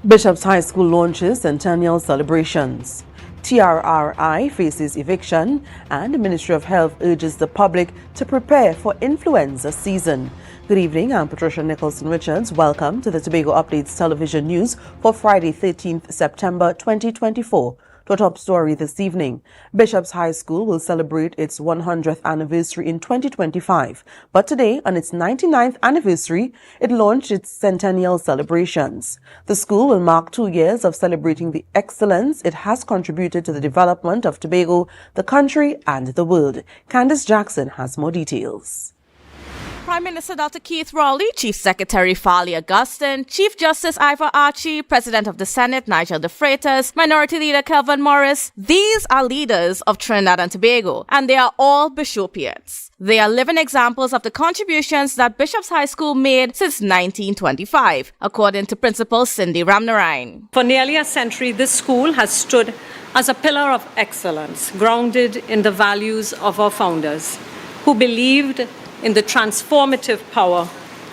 Bishop's High School launches Centennial celebrations. TRRI faces eviction, and the Ministry of Health urges the public to prepare for influenza season. Good evening, I'm Patricia Nicholson-Richards. Welcome to the Tobago Updates television news for Friday, 13th September 2024. To our top story this evening, Bishop's High School will celebrate its 100th anniversary in 2025. But today, on its 99th anniversary, it launched its Centennial celebrations. The school will mark 2 years of celebrating the excellence it has contributed to the development of Tobago, the country, and the world. Candice Jackson has more details. Prime Minister Dr. Keith Rowley, Chief Secretary Farley Augustine, Chief Justice Ivor Archie, President of the Senate Nigel De Freitas, Minority Leader Kelvin Morris. These are leaders of Trinidad and Tobago, and they are all Bishopians. They are living examples of the contributions that Bishop's High School made since 1925, according to Principal Cindy Ramnarine. For nearly a century, this school has stood as a pillar of excellence, grounded in the values of our founders, who believed in the transformative power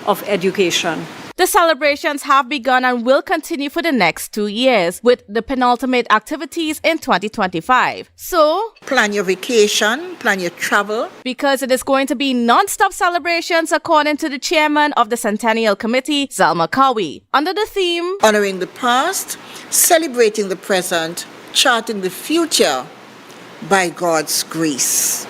of education. The celebrations have begun and will continue for the next 2 years, with the penultimate activities in 2025. So, plan your vacation, plan your travel. Because it is going to be non-stop celebrations, according to the chairman of the Centennial Committee, Zalma Kawi, under the theme, honoring the past, celebrating the present, charting the future by God's grace.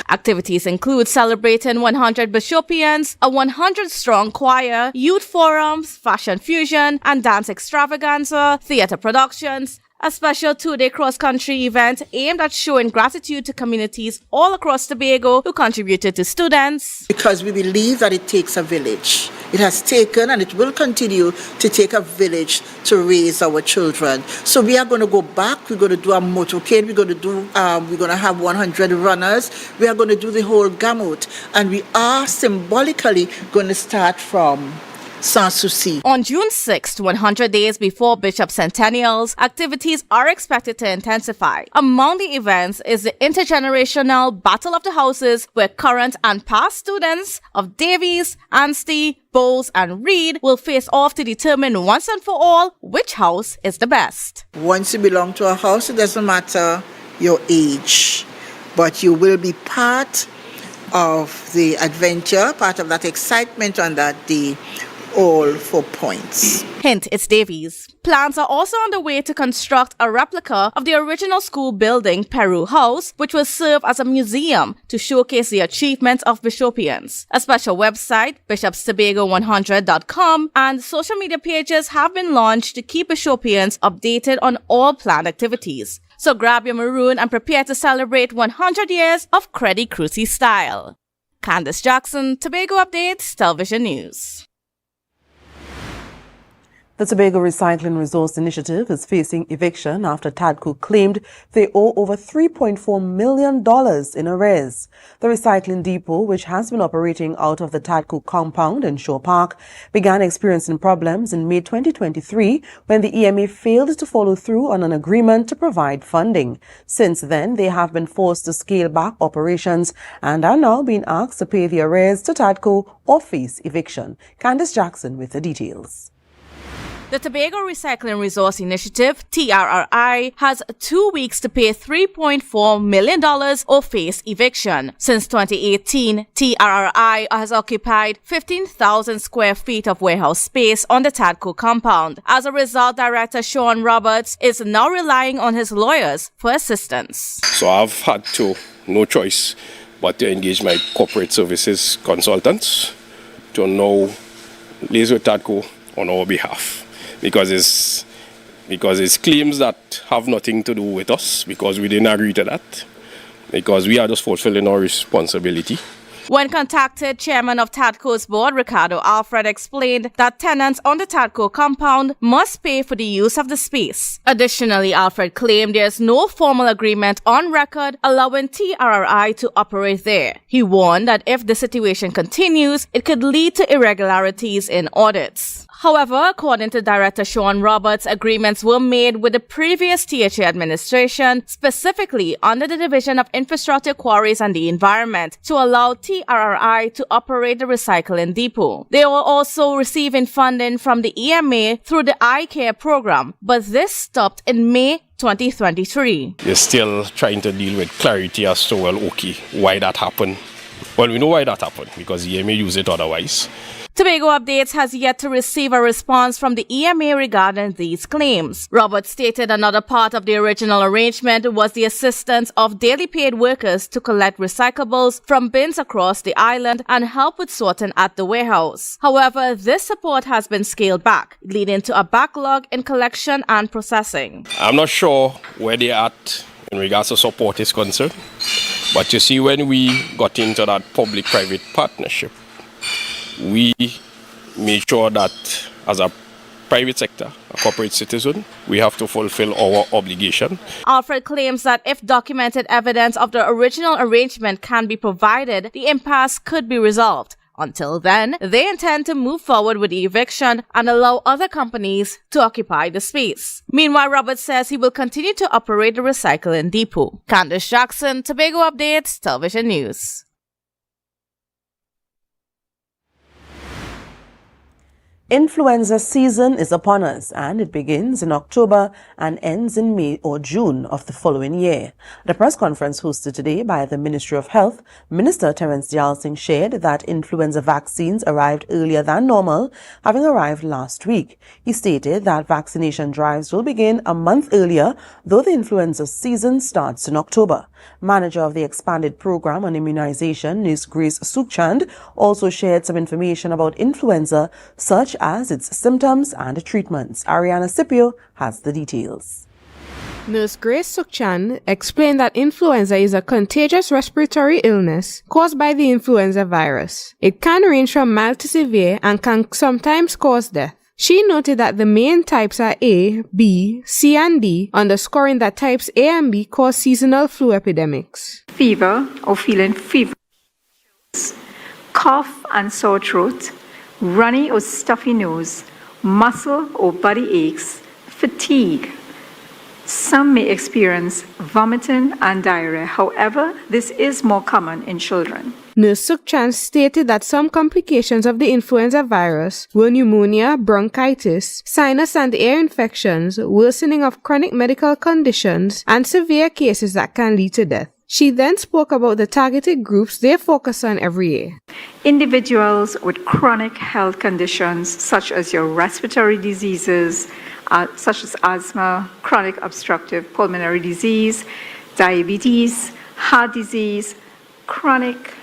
Activities include celebrating 100 Bishopians, a 100-strong choir, youth forums, fashion fusion and dance extravaganza, theatre productions, a special 2-day cross-country event aimed at showing gratitude to communities all across Tobago who contributed to students. Because we believe that it takes a village. It has taken and it will continue to take a village to raise our children. So we are going to go back. We're going to do a motorcade. We're going to have 100 runners. We are going to do the whole gamut. And we are symbolically going to start from Sanssouci. On June 6th, 100 days before Bishop Centennials, activities are expected to intensify. Among the events is the intergenerational Battle of the Houses, where current and past students of Davies, Anstey, Bowles and Reed will face off to determine once and for all which house is the best. Once you belong to a house, it doesn't matter your age, but you will be part of the adventure, part of that excitement on that day. All for points. Hint, it's Davies. Plans are also on the way to construct a replica of the original school building, Peru House, which will serve as a museum to showcase the achievements of Bishopians. A special website, bishopstobago100.com, and social media pages have been launched to keep Bishopians updated on all planned activities. So grab your maroon and prepare to celebrate 100 years of Credit Cruci style. Candice Jackson, Tobago Updates, Television News. The Tobago Recycling Resource Initiative is facing eviction after TADCO claimed they owe over $3.4 million in arrears. The recycling depot, which has been operating out of the TADCO compound in Shore Park, began experiencing problems in May 2023 when the EMA failed to follow through on an agreement to provide funding. Since then, they have been forced to scale back operations and are now being asked to pay the arrears to TADCO or face eviction. Candice Jackson with the details. The Tobago Recycling Resource Initiative, TRRI, has 2 weeks to pay $3.4 million or face eviction. Since 2018, TRRI has occupied 15,000 square feet of warehouse space on the TADCO compound. As a result, Director Sean Roberts is now relying on his lawyers for assistance. So I've had no choice but to engage my corporate services consultants to now liaise with TADCO on our behalf. Because it's claims that have nothing to do with us, because we didn't agree to that, because we are just fulfilling our responsibility. When contacted, Chairman of TADCO's board, Ricardo Alfred, explained that tenants on the TADCO compound must pay for the use of the space. Additionally, Alfred claimed there is no formal agreement on record allowing TRRI to operate there. He warned that if the situation continues, it could lead to irregularities in audits. However, according to Director Sean Roberts, agreements were made with the previous TRRI administration, specifically under the Division of Infrastructure, Quarries and the Environment, to allow TRRI to operate the recycling depot. They were also receiving funding from the EMA through the iCare program, but this stopped in May 2023. They're still trying to deal with clarity as to, well, okay, why that happened. Well, we know why that happened, because EMA used it otherwise. Tobago Updates has yet to receive a response from the EMA regarding these claims. Roberts stated another part of the original arrangement was the assistance of daily paid workers to collect recyclables from bins across the island and help with sorting at the warehouse. However, this support has been scaled back, leading to a backlog in collection and processing. I'm not sure where they're at in regards to support is concerned, but you see, when we got into that public-private partnership, we made sure that as a private sector, a corporate citizen, we have to fulfill our obligation. Alfred claims that if documented evidence of the original arrangement can be provided, the impasse could be resolved. Until then, they intend to move forward with the eviction and allow other companies to occupy the space. Meanwhile, Roberts says he will continue to operate the recycling depot. Candice Jackson, Tobago Updates, Television News. Influenza season is upon us, and it begins in October and ends in May or June of the following year. At a press conference hosted today by the Ministry of Health, Minister Terence Dayal Singh shared that influenza vaccines arrived earlier than normal, having arrived last week. He stated that vaccination drives will begin a month earlier, though the influenza season starts in October. Manager of the expanded program on immunization, Nurse Grace Sukhchand, also shared some information about influenza, such as its symptoms and treatments. Ariana Scipio has the details. Nurse Grace Sukhchand explained that influenza is a contagious respiratory illness caused by the influenza virus. It can range from mild to severe and can sometimes cause death. She noted that the main types are A, B, C, and D, underscoring that types A and B cause seasonal flu epidemics. Fever or feeling fever, cough and sore throat, runny or stuffy nose, muscle or body aches, fatigue. Some may experience vomiting and diarrhea. However, this is more common in children. Nurse Sukhchand stated that some complications of the influenza virus were pneumonia, bronchitis, sinus and ear infections, worsening of chronic medical conditions, and severe cases that can lead to death. She then spoke about the targeted groups they focus on every year. Individuals with chronic health conditions such as your respiratory diseases, such as asthma, chronic obstructive pulmonary disease, diabetes, heart disease, chronic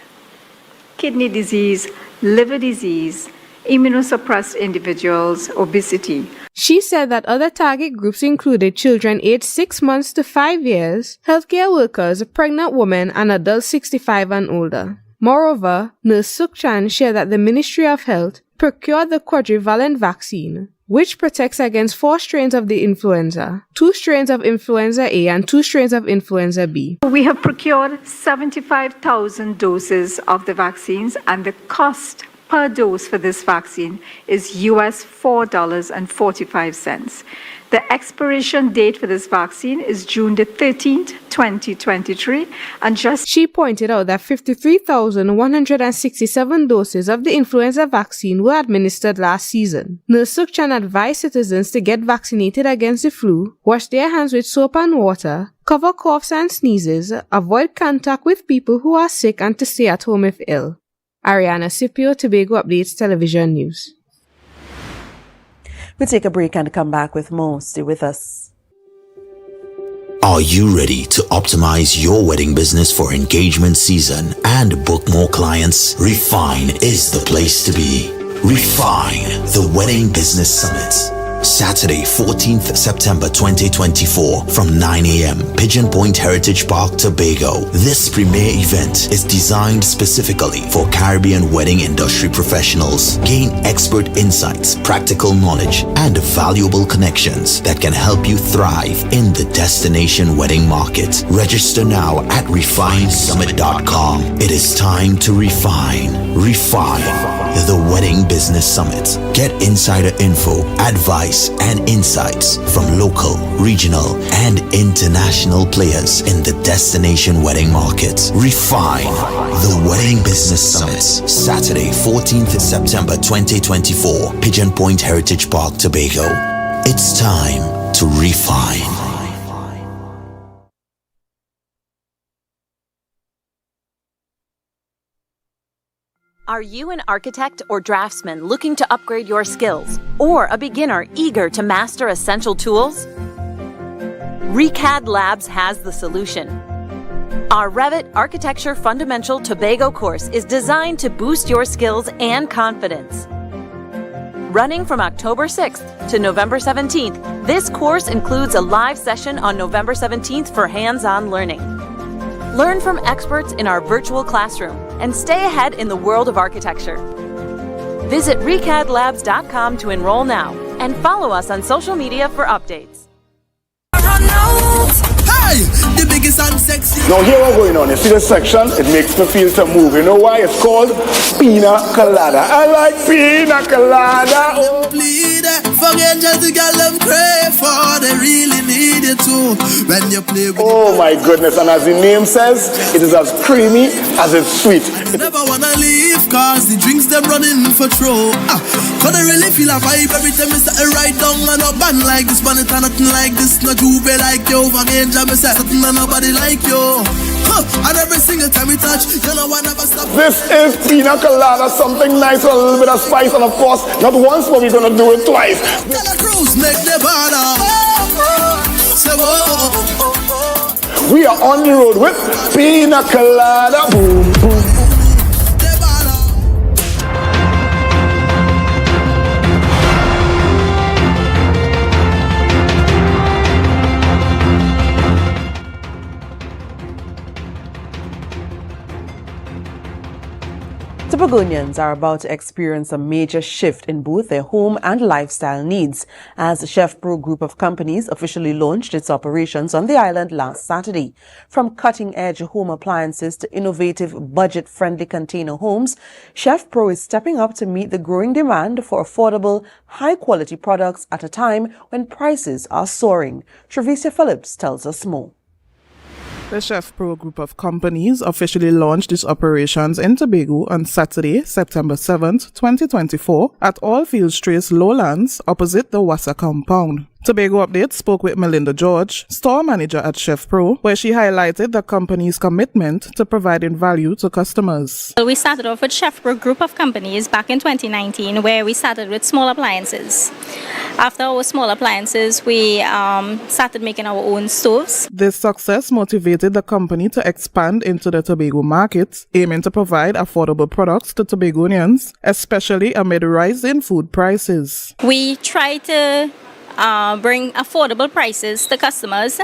kidney disease, liver disease, immunosuppressed individuals, obesity. She said that other target groups included children aged 6 months to 5 years, healthcare workers, pregnant women, and adults 65 and older. Moreover, Nurse Sukhchand shared that the Ministry of Health procured the quadrivalent vaccine, which protects against 4 strains of the influenza, 2 strains of influenza A and 2 strains of influenza B. We have procured 75,000 doses of the vaccines, and the cost per dose for this vaccine is US $4.45. The expiration date for this vaccine is June the 13th, 2023, and She pointed out that 53,167 doses of the influenza vaccine were administered last season. Nurse Sukhchand advised citizens to get vaccinated against the flu, wash their hands with soap and water, cover coughs and sneezes, avoid contact with people who are sick, and to stay at home if ill. Ariana Scipio, Tobago Updates Television News. We'll take a break and come back with more. Stay with us. Are you ready to optimize your wedding business for engagement season and book more clients? Refine is the place to be. Refine, the Wedding Business Summit. Saturday, 14th September 2024 from 9 a.m. Pigeon Point Heritage Park, Tobago. This premier event is designed specifically for Caribbean wedding industry professionals. Gain expert insights, practical knowledge, and valuable connections that can help you thrive in the destination wedding market. Register now at refinesummit.com. It is time to refine. Refine the Wedding Business Summit. Get insider info, advice, and insights from local, regional, and international players in the destination wedding market. Refine the Wedding Business Summit. Saturday, 14th September 2024, Pigeon Point Heritage Park, Tobago. It's time to refine. Are you an architect or draftsman looking to upgrade your skills, or a beginner eager to master essential tools? ReCAD Labs has the solution. Our Revit Architecture Fundamental Tobago course is designed to boost your skills and confidence. Running from October 6th to November 17th, this course includes a live session on November 17th for hands-on learning. Learn from experts in our virtual classroom and stay ahead in the world of architecture. Visit recadlabs.com to enroll now and follow us on social media for updates. Hey, the biggest and sexy. Now here what's going on. You see this section? It makes me feel to move. You know why? It's called Pina Colada. I like Pina Colada. Oh, please, forget just the girl them crave for. They really need it too. When you play with oh my goodness. And as the name says, it is as creamy as it's sweet. Never wanna leave cause the drinks them running for throw. Cause I really feel a vibe every time I start right down and up and like this. But it's nothing like this. Not you be like you. Again, jam me say something and nobody like you. And every single time we touch, you know I never stop. This is Pina Colada, something nice with a little bit of spice, and of course, not once, but we're gonna do it twice. Tell a cruise, make the border. We are on the road with Pina Colada. Boom, boom. Tobagonians are about to experience a major shift in both their home and lifestyle needs as Chef Pro group of companies officially launched its operations on the island last Saturday. From cutting-edge home appliances to innovative, budget-friendly container homes, Chef Pro is stepping up to meet the growing demand for affordable, high-quality products at a time when prices are soaring. Trevicia Phillips tells us more. The Chef Pro group of companies officially launched its operations in Tobago on Saturday, September 7th, 2024 at Allfields Trace Lowlands opposite the Wassa compound. Tobago Update spoke with Melinda George, store manager at Chef Pro, where she highlighted the company's commitment to providing value to customers. We started off with Chef Pro group of companies back in 2019, where we started with small appliances. After our small appliances, we started making our own stoves. This success motivated the company to expand into the Tobago market, aiming to provide affordable products to Tobagonians, especially amid rising food prices. We try to bring affordable prices to customers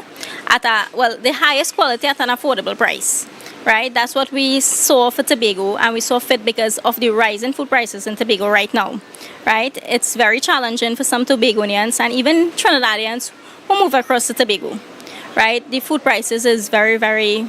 at the highest quality at an affordable price, right? That's what we saw for Tobago, and we saw fit because of the rise in food prices in Tobago right now, right? It's very challenging for some Tobagonians and even Trinidadians who move across to Tobago, right? The food prices is very, very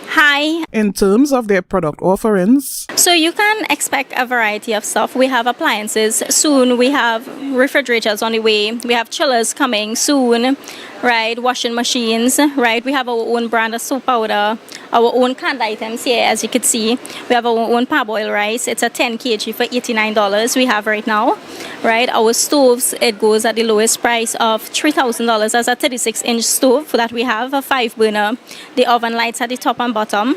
high. In terms of their product offerings, so you can expect a variety of stuff. We have appliances soon, we have refrigerators on the way, we have chillers coming soon, right? Washing machines, right? We have our own brand of soap powder, our own canned items here, as you can see. We have our own parboiled rice. It's a 10 kg for $89 we have right now, right? Our stoves, it goes at the lowest price of $3,000 as a 36-inch stove that we have, a 5-burner. The oven lights at the top and bottom,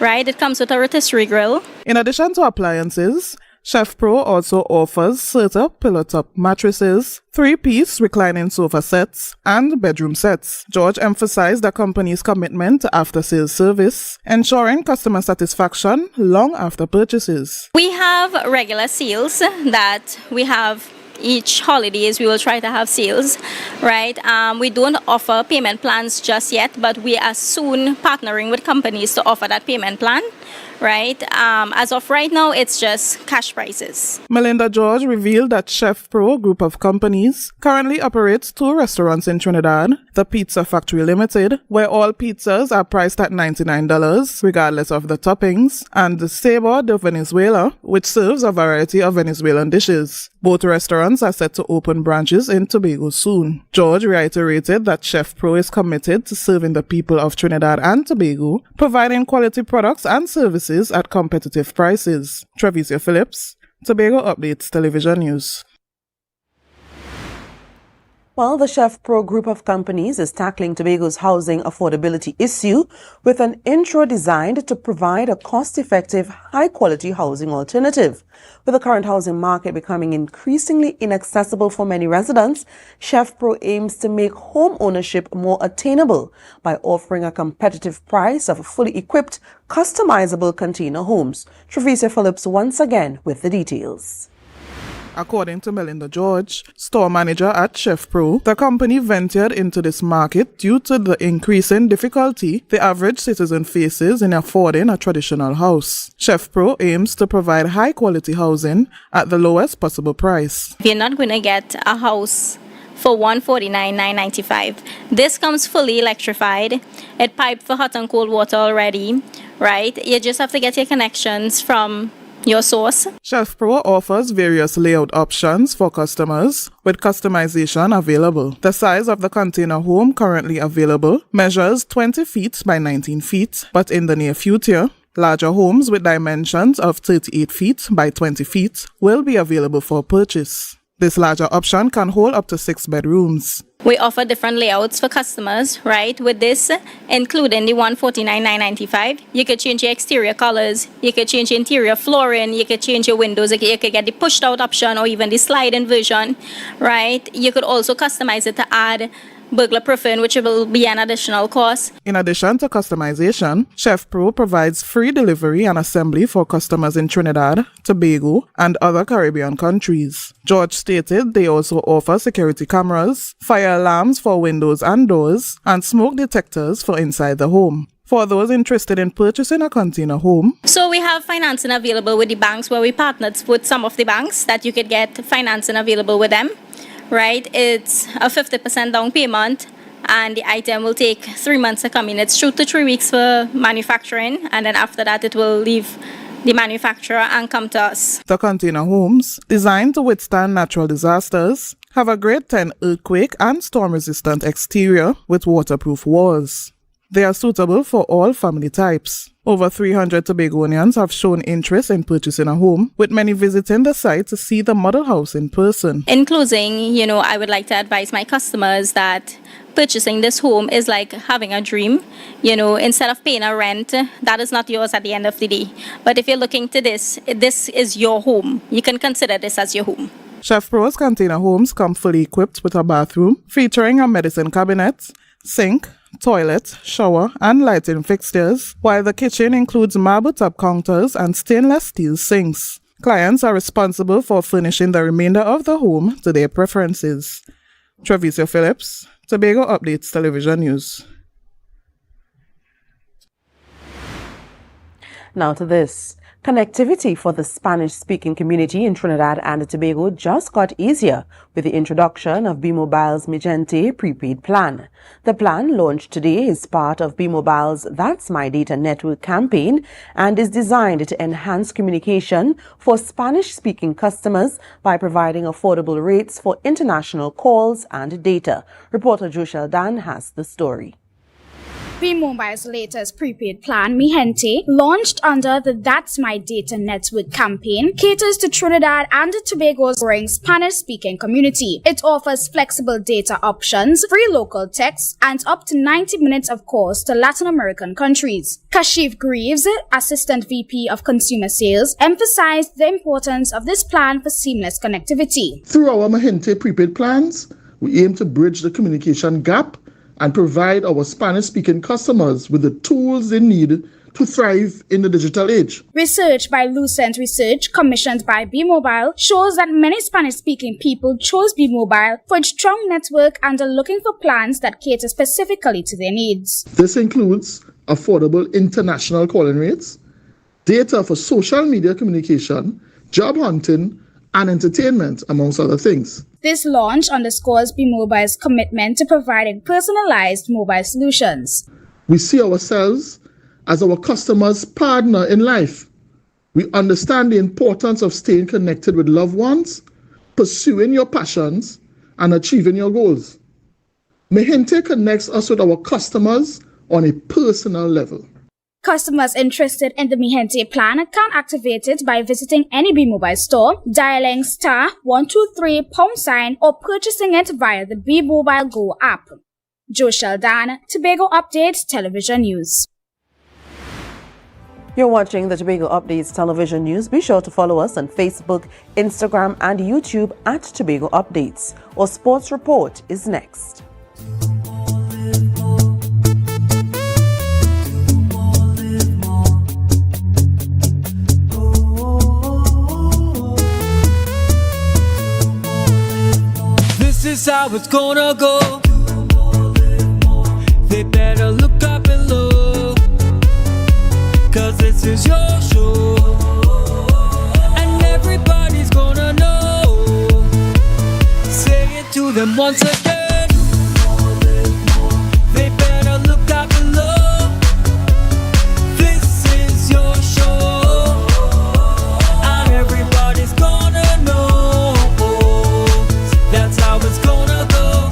right? It comes with a rotisserie grill. In addition to appliances, Chef Pro also offers Serta pillow-top mattresses, 3-piece reclining sofa sets, and bedroom sets. George emphasized the company's commitment to after-sales service, ensuring customer satisfaction long after purchases. We have regular sales that we have each holidays we will try to have sales, right? We don't offer payment plans just yet, but we are soon partnering with companies to offer that payment plan, right? As of right now, it's just cash prices. Melinda George revealed that Chef Pro group of companies currently operates 2 restaurants in Trinidad, the Pizza Factory Limited, where all pizzas are priced at $99 regardless of the toppings, and the Sabor de Venezuela, which serves a variety of Venezuelan dishes. Both restaurants are set to open branches in Tobago soon. George reiterated that Chef Pro is committed to serving the people of Trinidad and Tobago, providing quality products and services at competitive prices. Travicia Phillips, Tobago Updates Television News. Well, the Chef Pro group of companies is tackling Tobago's housing affordability issue with an intro designed to provide a cost-effective, high-quality housing alternative. With the current housing market becoming increasingly inaccessible for many residents, Chef Pro aims to make home ownership more attainable by offering a competitive price of fully equipped, customizable container homes. Travicia Phillips once again with the details. According to Melinda George, store manager at Chef Pro, the company ventured into this market due to the increasing difficulty the average citizen faces in affording a traditional house. Chef Pro aims to provide high-quality housing at the lowest possible price. You're not going to get a house for $149,995. This comes fully electrified. It piped for hot and cold water already, right? You just have to get your connections from your source. Chef Pro offers various layout options for customers with customization available. The size of the container home currently available measures 20 feet by 19 feet, but in the near future, larger homes with dimensions of 38 feet by 20 feet will be available for purchase. This larger option can hold up to 6 bedrooms. We offer different layouts for customers, right? With this, including the $149,995, you could change your exterior colors, you could change your interior flooring, you could change your windows, you could get the pushed out option or even the slide-in version, right? You could also customize it to add burglar proofing, which will be an additional cost. In addition to customization, Chef Pro provides free delivery and assembly for customers in Trinidad, Tobago, and other Caribbean countries. George stated they also offer security cameras, fire alarms for windows and doors, and smoke detectors for inside the home. For those interested in purchasing a container home, so we have financing available with the banks where we partnered with some of the banks that you could get financing available with them. Right, it's a 50% down payment, and the item will take 3 months to come in. It's 2 to 3 weeks for manufacturing, and then after that it will leave the manufacturer and come to us. The container homes, designed to withstand natural disasters, have a grade 10 earthquake and storm-resistant exterior with waterproof walls. They are suitable for all family types. Over 300 Tobagonians have shown interest in purchasing a home, with many visiting the site to see the model house in person. In closing, I would like to advise my customers that purchasing this home is like having a dream. Instead of paying a rent, that is not yours at the end of the day. But if you're looking to this is your home. You can consider this as your home. Chef Pro's container homes come fully equipped with a bathroom, featuring a medicine cabinet, sink, toilet, shower, and lighting fixtures, while the kitchen includes marble top counters and stainless steel sinks. Clients are responsible for furnishing the remainder of the home to their preferences. Travicia Phillips, Tobago Updates Television News. Now to this. Connectivity for the Spanish-speaking community in Trinidad and Tobago just got easier with the introduction of Bmobile's Mi Gente prepaid plan. The plan, launched today, is part of Bmobile's That's My Data network campaign and is designed to enhance communication for Spanish-speaking customers by providing affordable rates for international calls and data. Reporter Joshel Dan has the story. Bmobile's latest prepaid plan, Mi Gente, launched under the That's My Data network campaign, caters to Trinidad and Tobago's growing Spanish-speaking community. It offers flexible data options, free local text, and up to 90 minutes of calls to Latin American countries. Kashif Greaves, Assistant VP of Consumer Sales, emphasized the importance of this plan for seamless connectivity. Through our Mi Gente prepaid plans, we aim to bridge the communication gap and provide our Spanish-speaking customers with the tools they need to thrive in the digital age. Research by Lucent Research, commissioned by Bmobile, shows that many Spanish-speaking people chose Bmobile for its strong network and are looking for plans that cater specifically to their needs. This includes affordable international calling rates, data for social media communication, job hunting, and entertainment, amongst other things. This launch underscores Bmobile's commitment to providing personalized mobile solutions. We see ourselves as our customers' partner in life. We understand the importance of staying connected with loved ones, pursuing your passions, and achieving your goals. Mi Gente connects us with our customers on a personal level. Customers interested in the Mi Gente plan can activate it by visiting any Bmobile store, dialing *123#, or purchasing it via the Bmobile Go app. Jo Sheldon, Tobago Updates Television News. You're watching the Tobago Updates Television News. Be sure to follow us on Facebook, Instagram, and YouTube at Tobago Updates. Our sports report is next. This is how it's gonna go. They better look up below, 'cause this is your show, and everybody's gonna know. Say it to them once again. They better look up below. This is your show, and everybody's gonna know. That's how it's gonna go.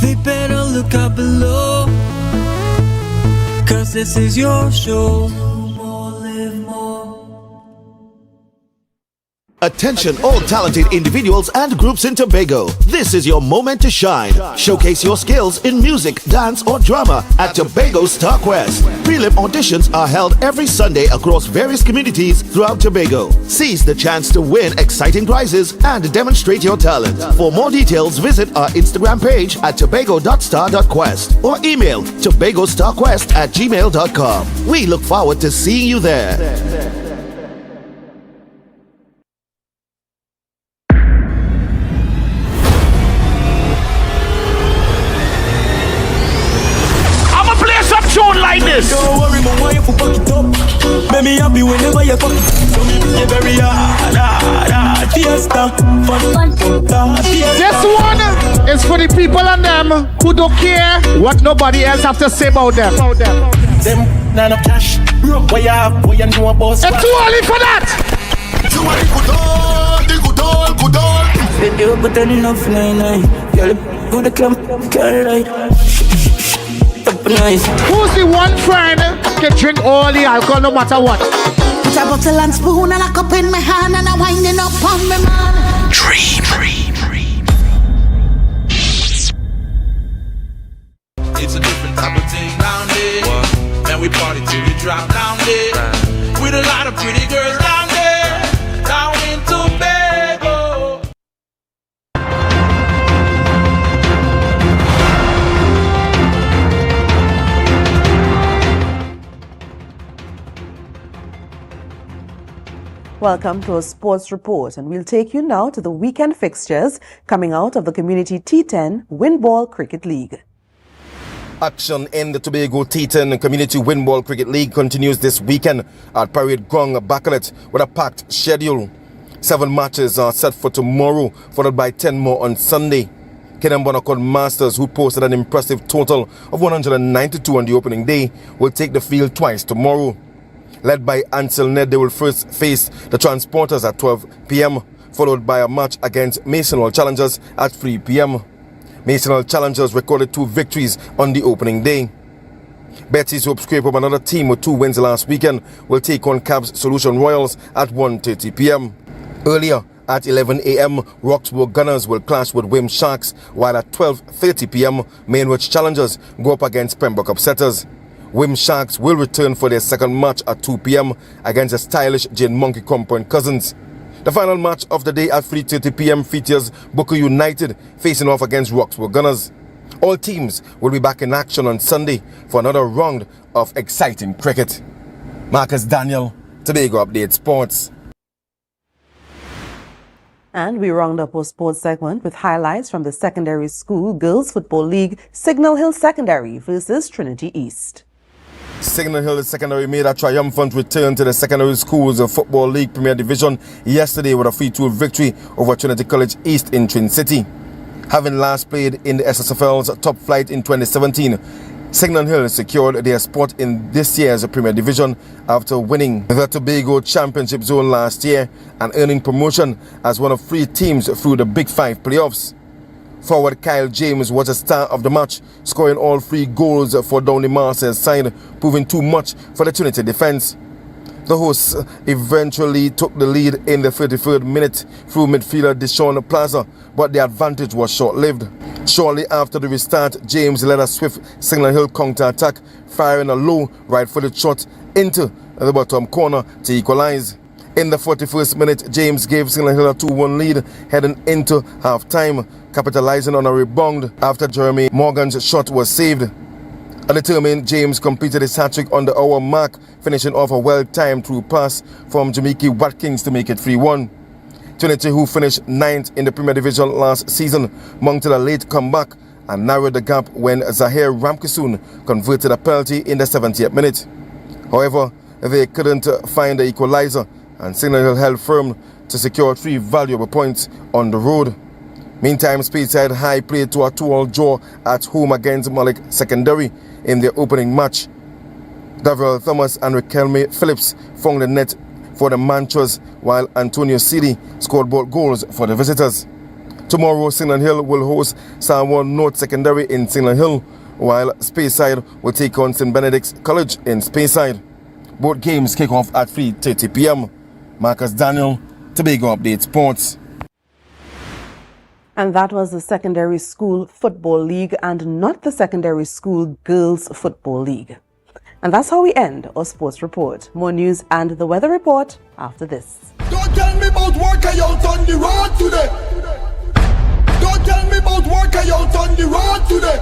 They better look up below, 'cause this is your show. Attention all talented individuals and groups in Tobago. This is your moment to shine. Showcase your skills in music, dance or drama at Tobago Star Quest. Prelim auditions are held every Sunday across various communities throughout Tobago. Seize the chance to win exciting prizes and demonstrate your talent. For more details, visit our Instagram page at tobago.star.quest or email tobagostarquest@gmail.com. We look forward to seeing you there. Like this. Don't worry, my wife will fuck it up. Make me happy whenever you fuck it. You're very hard, fiesta, fun, This one is for the people and them who don't care what nobody else have to say about them. Them none of cash, broke what you have, what you know about. It's too early for that. You want the good all. They do but enough 9-9. Girl, go to club, can't lie. Nice. Who's the one friend can drink all the alcohol no matter what? Put a bottle and spoon and a cup in my hand and I'm winding up on me man. Dream. It's a different type of thing down there. Man, we party till we drop down there. With a lot of pretty girls down there. Down in Tobago. Welcome to a sports report, and we'll take you now to the weekend fixtures coming out of the Community T10 Windball Cricket League. Action in the Tobago T10 Community Windball Cricket League continues this weekend at Parade Ground, Bacalet, with a packed schedule. 7 matches are set for tomorrow, followed by 10 more on Sunday. Kenembonaccord Masters, who posted an impressive total of 192 on the opening day, will take the field twice tomorrow. Led by Ansel Ned, they will first face the Transporters at 12 p.m., followed by a match against Masonwell Challengers at 3 p.m. Masonwell Challengers recorded 2 victories on the opening day. Betsy's Hope scrape up another team with 2 wins last weekend will take on Cabs Solution Royals at 1:30 p.m. Earlier, at 11 a.m., Roxburgh Gunners will clash with Wim Sharks, while at 12:30 p.m., Mainwich Challengers go up against Pembroke Upsetters. Wim Sharks will return for their second match at 2 p.m. against the stylish Jane Monkey Compound Cousins. The final match of the day at 3:30 p.m. features Booker United facing off against Roxburgh Gunners. All teams will be back in action on Sunday for another round of exciting cricket. Marcus Daniel, Tobago Update Sports. And we round up our sports segment with highlights from the Secondary School Girls Football League, Signal Hill Secondary versus Trinity East. Signal Hill Secondary made a triumphant return to the Secondary Schools Football League Premier Division yesterday with a 3-2 victory over Trinity College East in Twin City. Having last played in the SSFL's top flight in 2017, Signal Hill secured their spot in this year's Premier Division after winning the Tobago Championship Zone last year and earning promotion as one of 3 teams through the Big 5 playoffs. Forward Kyle James was a star of the match, scoring all 3 goals for Downey Marcel's side, proving too much for the Trinity defence. The hosts eventually took the lead in the 33rd minute through midfielder Deshaun Plaza, but the advantage was short-lived. Shortly after the restart, James led a swift Signal Hill counter-attack, firing a low right-footed shot into the bottom corner to equalise. In the 41st minute, James gave Signal Hill a 2-1 lead heading into half-time, capitalising on a rebound after Jeremy Morgan's shot was saved. A determined James completed his hat-trick on the hour mark, finishing off a well-timed through pass from Jamaica Watkins to make it 3-1. Trinity, who finished 9th in the Premier Division last season, mounted a late comeback and narrowed the gap when Zahir Ramkisoon converted a penalty in the 70th minute. However, they couldn't find the equaliser, and Signal Hill held firm to secure 3 valuable points on the road. Meantime, Speyside High played to a 2-all draw at home against Malik Secondary in their opening match. Gabriel Thomas and Riquelme Phillips found the net for the Mantras, while Antonio Sidi scored both goals for the visitors. Tomorrow, Signal Hill will host Samoa North Secondary in Signal Hill, while Speyside will take on St. Benedict's College in Speyside. Both games kick off at 3:30 p.m. Marcus Daniel, Tobago Update Sports. And that was the Secondary School Football League and not the Secondary School Girls Football League. And that's how we end our sports report. More news and the weather report after this. Don't tell me about work I out on the road today. Don't tell me about work I out on the road today.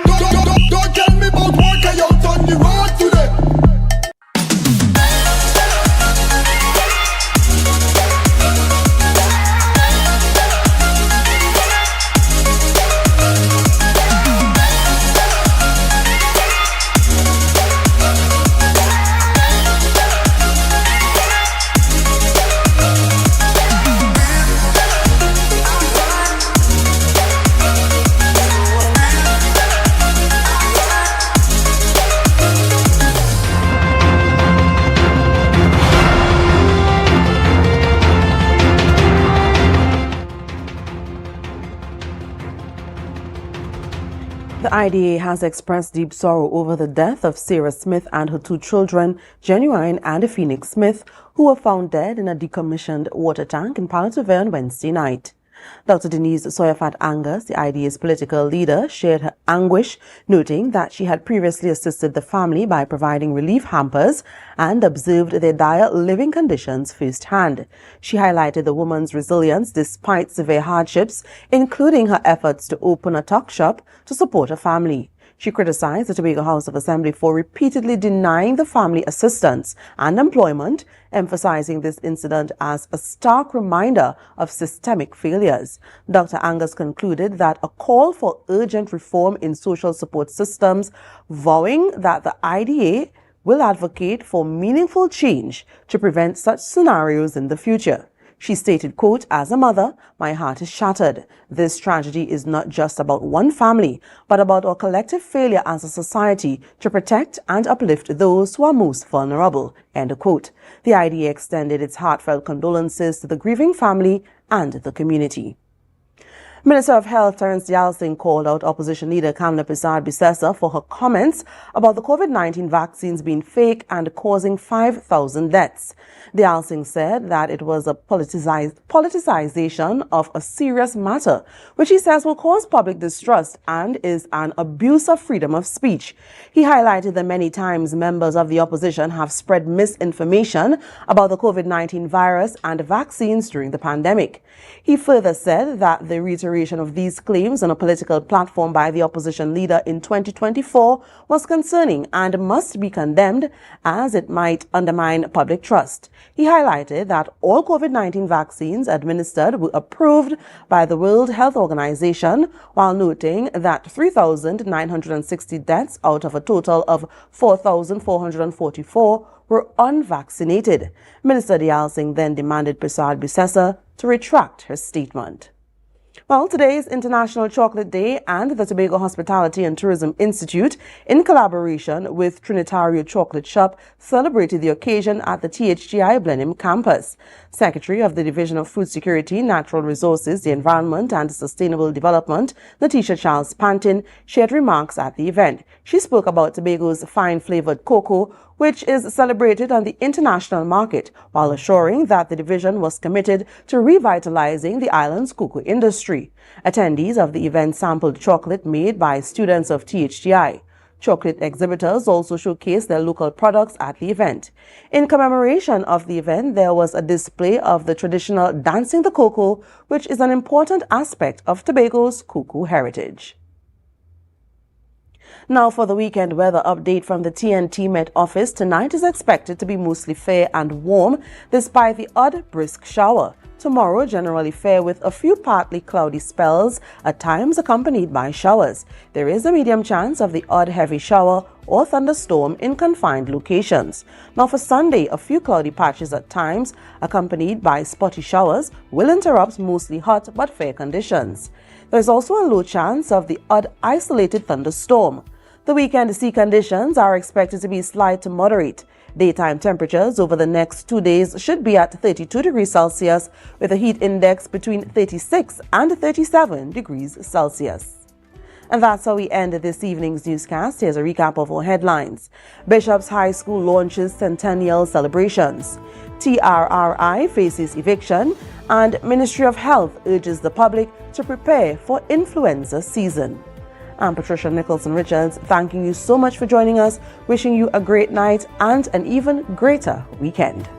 Don't tell me about work I out on the road today. The IDA has expressed deep sorrow over the death of Sarah Smith and her 2 children, Genuine and Phoenix Smith, who were found dead in a decommissioned water tank in Palativere on Wednesday night. Dr. Denise Soyafat Angus, the IDA's political leader, shared her anguish, noting that she had previously assisted the family by providing relief hampers and observed their dire living conditions firsthand. She highlighted the woman's resilience despite severe hardships, including her efforts to open a tuck shop to support her family. She criticized the Tobago House of Assembly for repeatedly denying the family assistance and employment, emphasizing this incident as a stark reminder of systemic failures. Dr. Angus concluded that a call for urgent reform in social support systems, vowing that the IDA will advocate for meaningful change to prevent such scenarios in the future. She stated, quote, "As a mother, my heart is shattered. This tragedy is not just about one family, but about our collective failure as a society to protect and uplift those who are most vulnerable," end quote. The IDA extended its heartfelt condolences to the grieving family and the community. Minister of Health Terence Dialsing called out opposition leader Kamla Persad-Bissessar for her comments about the COVID-19 vaccines being fake and causing 5,000 deaths. Dialsing said that it was a politicization of a serious matter, which he says will cause public distrust and is an abuse of freedom of speech. He highlighted that many times members of the opposition have spread misinformation about the COVID-19 virus and vaccines during the pandemic. He further said that the reiteration of these claims on a political platform by the opposition leader in 2024 was concerning and must be condemned as it might undermine public trust. He highlighted that all COVID-19 vaccines administered were approved by the World Health Organization, while noting that 3,960 deaths out of a total of 4,444 were unvaccinated. Minister Dialsing then demanded Persad-Bissessar to retract her statement. Well, today is International Chocolate Day, and the Tobago Hospitality and Tourism Institute, in collaboration with Trinitario Chocolate Shop, celebrated the occasion at the THGI Blenheim campus. Secretary of the Division of Food Security, Natural Resources, the Environment and Sustainable Development, Letitia Charles Pantin, shared remarks at the event. She spoke about Tobago's fine-flavored cocoa, which is celebrated on the international market, while assuring that the division was committed to revitalizing the island's cocoa industry. Attendees of the event sampled chocolate made by students of THGI. Chocolate exhibitors also showcased their local products at the event. In commemoration of the event, there was a display of the traditional Dancing the Cocoa, which is an important aspect of Tobago's cocoa heritage. Now for the weekend weather update from the TNT Met Office. Tonight is expected to be mostly fair and warm, despite the odd brisk shower. Tomorrow generally fair with a few partly cloudy spells, at times accompanied by showers. There is a medium chance of the odd heavy shower or thunderstorm in confined locations. Now for Sunday, a few cloudy patches at times, accompanied by spotty showers, will interrupt mostly hot but fair conditions. There is also a low chance of the odd isolated thunderstorm. The weekend sea conditions are expected to be slight to moderate. Daytime temperatures over the next 2 days should be at 32 degrees Celsius, with a heat index between 36 and 37 degrees Celsius. And that's how we end this evening's newscast. Here's a recap of our headlines. Bishop's High School launches Centennial celebrations. TRRI faces eviction, and Ministry of Health urges the public to prepare for influenza season. I'm Patricia Nicholson-Richards, thanking you so much for joining us, wishing you a great night and an even greater weekend.